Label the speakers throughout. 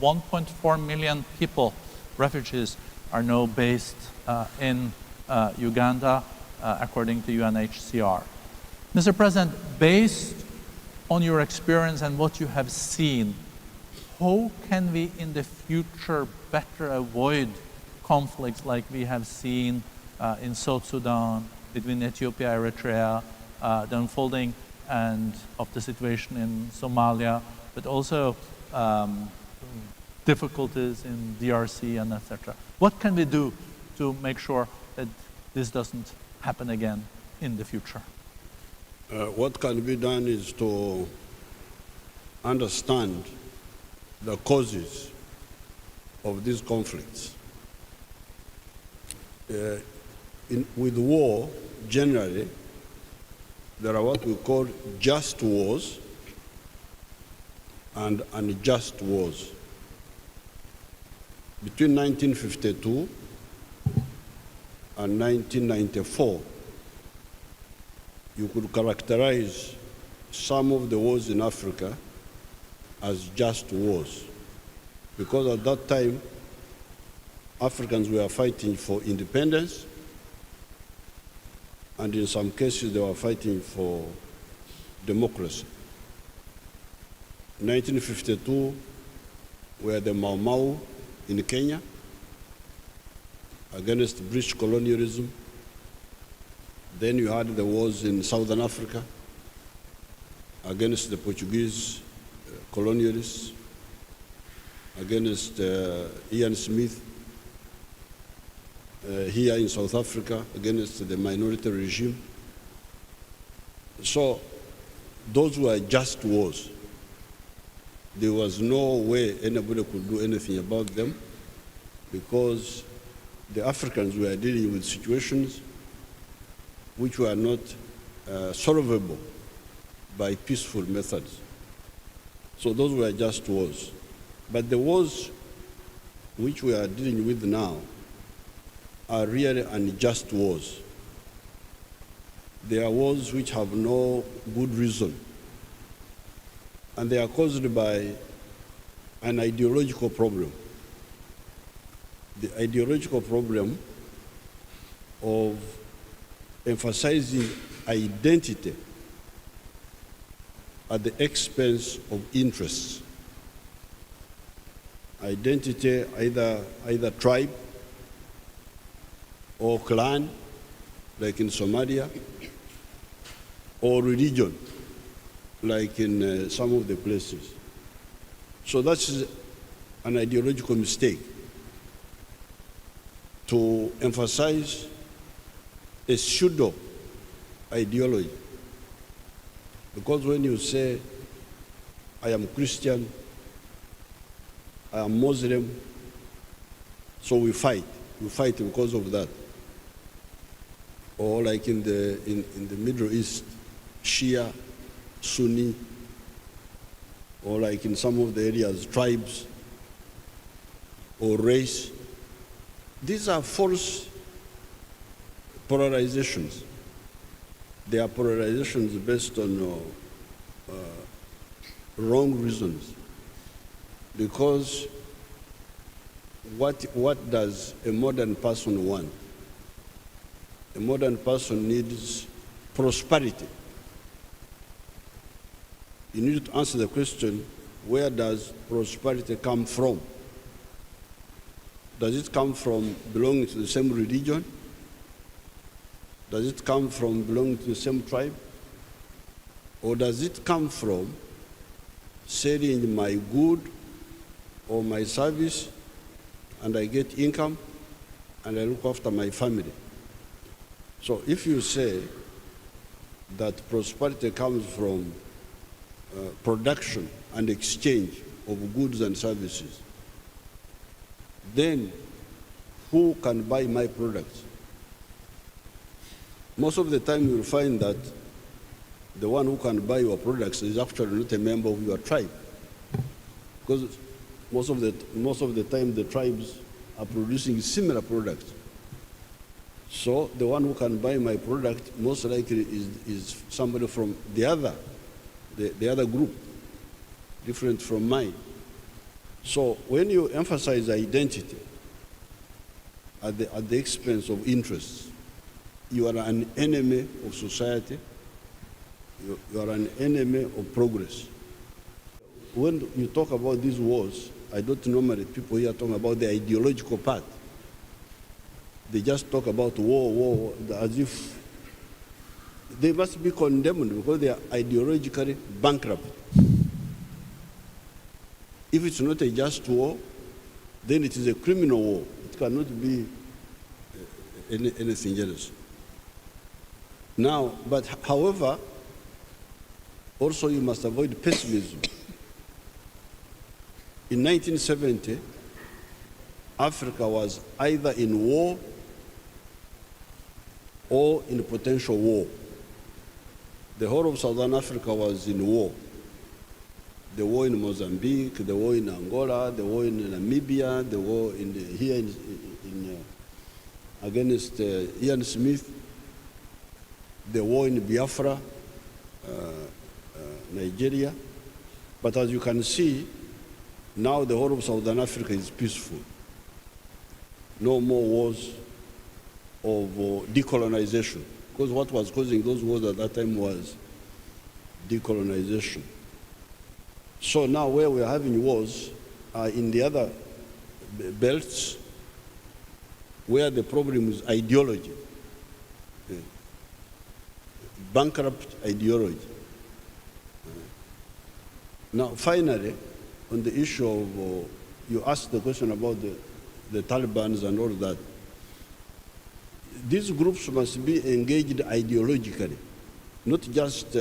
Speaker 1: 1.4 million people, refugees, are now based in Uganda, according to UNHCR. Mr. President, based on your experience and what you have seen, how can we in the future better avoid conflicts like we have seen in South Sudan, between Ethiopia, Eritrea, the unfolding and of the situation in Somalia, but also difficulties in DRC and etc. What can we do to make sure that this doesn't happen again in the future?
Speaker 2: What can be done is to understand the causes of these conflicts. With war, generally, there are what we call just wars and unjust wars. Between 1952 and 1994, you could characterize some of the wars in Africa as just wars, because at that time, Africans were fighting for independence, and in some cases, they were fighting for democracy. In 1952, were the Mau Mau in Kenya against British colonialism. Then you had the wars in Southern Africa against the Portuguese colonialists, against Ian Smith, here in South Africa against the minority regime. So those were just wars. There was no way anybody could do anything about them, because the Africans were dealing with situations which were not solvable by peaceful methods. So those were just wars. But the wars which we are dealing with now are really unjust wars. They are wars which have no good reason, and they are caused by an ideological problem. The ideological problem of emphasizing identity at the expense of interests. Identity, either tribe or clan, like in Somalia, or religion, like in some of the places. So that's an ideological mistake, to emphasize a pseudo ideology. Because when you say, I am Christian, I am Muslim, so we fight because of that. Or like in the Middle East, Shia, Sunni, or like in some of the areas, tribes or race. These are false polarizations. They are polarizations based on wrong reasons. Because what does a modern person want? A modern person needs prosperity. You need to answer the question, where does prosperity come from? Does it come from belonging to the same religion? Does it come from belonging to the same tribe? Or does it come from selling my good or my service, and I get income, and I look after my family? So if you say that prosperity comes from production and exchange of goods and services, then who can buy my products? Most of the time you will find that the one who can buy your products is actually not a member of your tribe, because most of the time the tribes are producing similar products. So the one who can buy my product most likely is somebody from the other group, different from mine. So when you emphasize identity at the expense of interests, you are an enemy of society, you are an enemy of progress. When you talk about these wars, I don't normally, people here talking about the ideological part. They just talk about war, as if they must be condemned because they are ideologically bankrupt. If it's not a just war, then it is a criminal war. It cannot be anything else. Now, but however, also you must avoid pessimism. In 1970, Africa was either in war or in potential war. The whole of Southern Africa was in war. The war in Mozambique, the war in Angola, the war in Namibia, the war against Ian Smith, the war in Biafra, Nigeria. But as you can see, now the whole of Southern Africa is peaceful. No more wars of decolonization. Because what was causing those wars at that time was decolonization. So now where we're having wars are in the other belts where the problem is ideology. Bankrupt ideology. Now finally, on the issue of, you asked the question about the Taliban and all that. These groups must be engaged ideologically, not just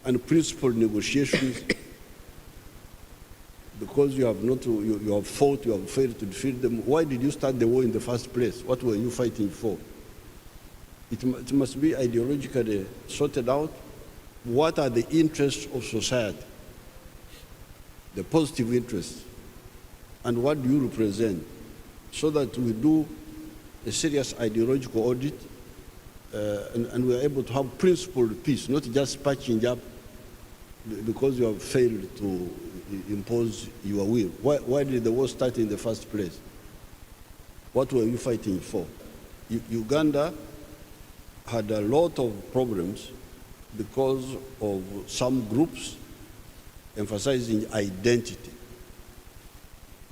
Speaker 2: unprincipled negotiations because you have fought, you have failed to defeat them. Why did you start the war in the first place? What were you fighting for? It must be ideologically sorted out. What are the interests of society? The positive interests. And what do you represent? So that we do a serious ideological audit and we are able to have principled peace, not just patching up because you have failed to impose your will. Why did the war start in the first place? What were you fighting for? Uganda had a lot of problems because of some groups emphasizing identity.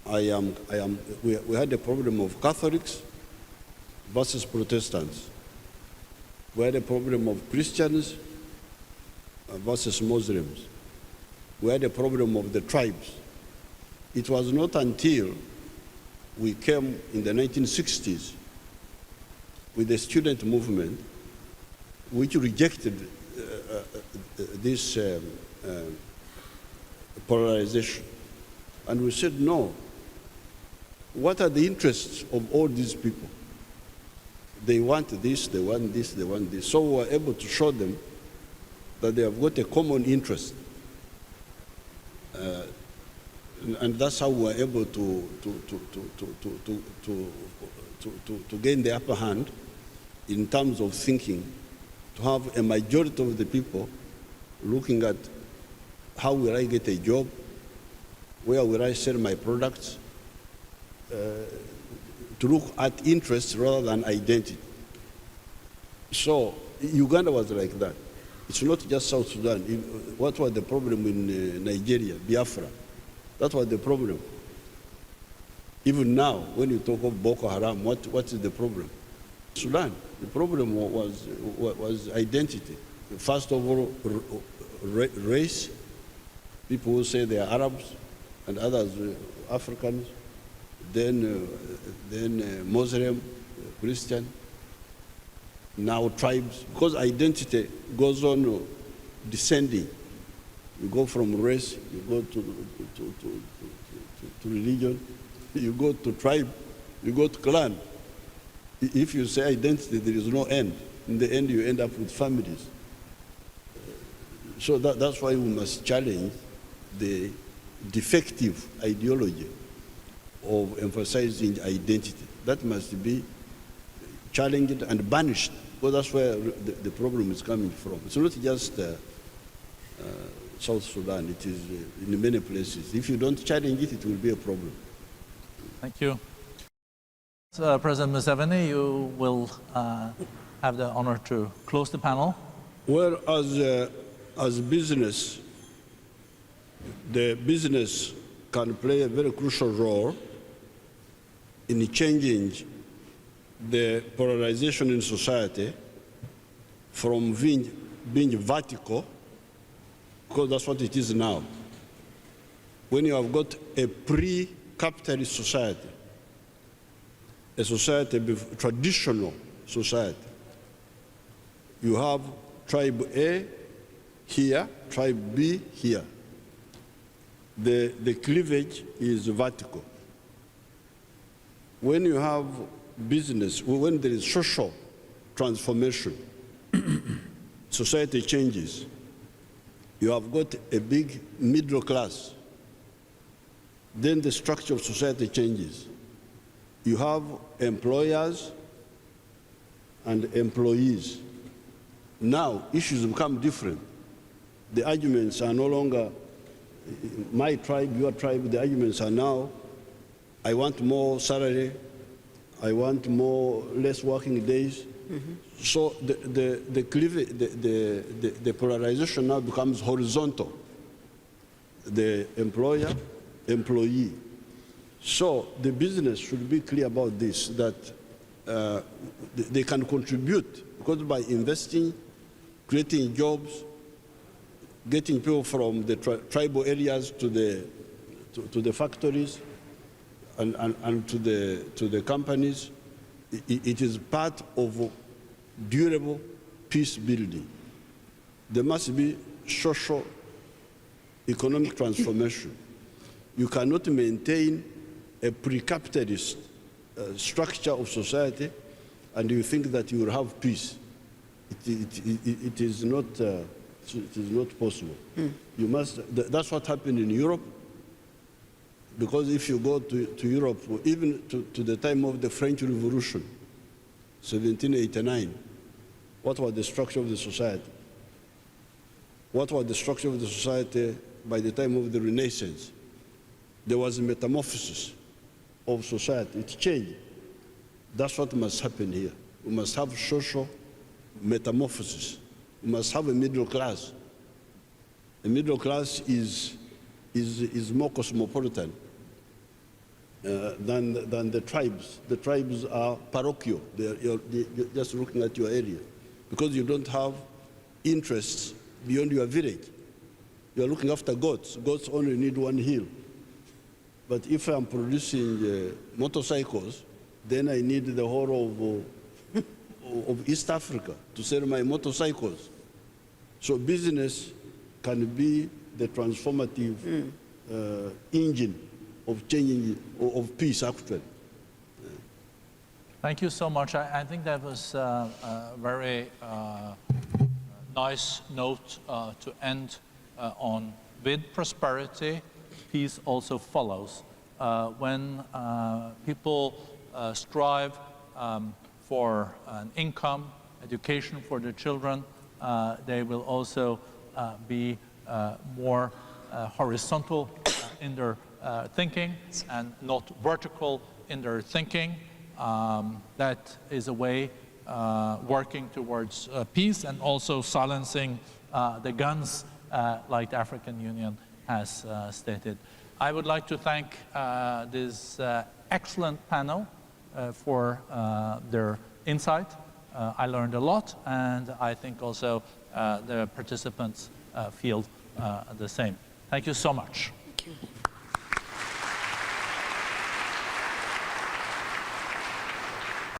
Speaker 2: We had a problem of Catholics versus Protestants. We had a problem of Christians versus Muslims. We had a problem of the tribes. It was not until we came in the 1960s with the student movement which rejected this polarization. And we said, no, what are the interests of all these people? They want this, they want this, they want this. So we were able to show them that they have got a common interest. And that's how we were able to gain the upper hand in terms of thinking, to have a majority of the people looking at how will I get a job, where will I sell my products, to look at interests rather than identity. So Uganda was like that. It's not just South Sudan. What was the problem in Nigeria, Biafra? That was the problem. Even now, when you talk of Boko Haram, what is the problem? Sudan, the problem was identity. First of all, race. People who say they are Arabs and others Africans. Then Muslim, Christian, now tribes, because identity goes on descending. You go from race, you go to religion, you go to tribe, you go to clan. If you say identity, there is no end. In the end, you end up with families. So that's why we must challenge the defective ideology of emphasizing identity. That must be challenged and banished, because that's where the problem is coming from. It's not just South Sudan. It is in many places. If you don't challenge it, it will be a problem.
Speaker 1: Thank you. President Museveni, you will have the honor to close the panel.
Speaker 2: Well, as business, the business can play a very crucial role in changing the polarization in society from being vertical, because that's what it is now. When you have got a pre-capitalist society, a society, traditional society, you have tribe A here, tribe B here. The cleavage is vertical. When you have business, when there is social transformation, society changes. You have got a big middle class. Then the structure of society changes. You have employers and employees. Now, issues become different. The arguments are no longer my tribe, your tribe. The arguments are now, I want more salary, I want less working days. So the polarization now becomes horizontal. The employer, employee. So the business should be clear about this, that they can contribute, because by investing, creating jobs, getting people from the tribal areas to the factories and to the companies, it is part of durable peace building. There must be social economic transformation. You cannot maintain a pre-capitalist structure of society and you think that you will have peace. It is not possible. You must. That's what happened in Europe. Because if you go to Europe, even to the time of the French Revolution, 1789, what was the structure of the society? What was the structure of the society by the time of the Renaissance? There was a metamorphosis of society. It changed. That's what must happen here. We must have social metamorphosis. We must have a middle class. The middle class is more cosmopolitan than the tribes. The tribes are parochial. They're just looking at your area. Because you don't have interests beyond your village. You're looking after goats. Goats only need one hill. But if I'm producing motorcycles, then I need the whole of East Africa to sell my motorcycles. So business can be the transformative engine of changing, of peace, actually.
Speaker 1: Thank you so much. I think that was a very nice note to end on. With prosperity, peace also follows. When people strive for an income, education for their children, they will also be more horizontal in their thinking and not vertical in their thinking. That is a way working towards peace and also silencing the guns like the African Union has stated. I would like to thank this excellent panel for their insight. I learned a lot, and I think also the participants feel the same. Thank you so much.
Speaker 3: Thank you.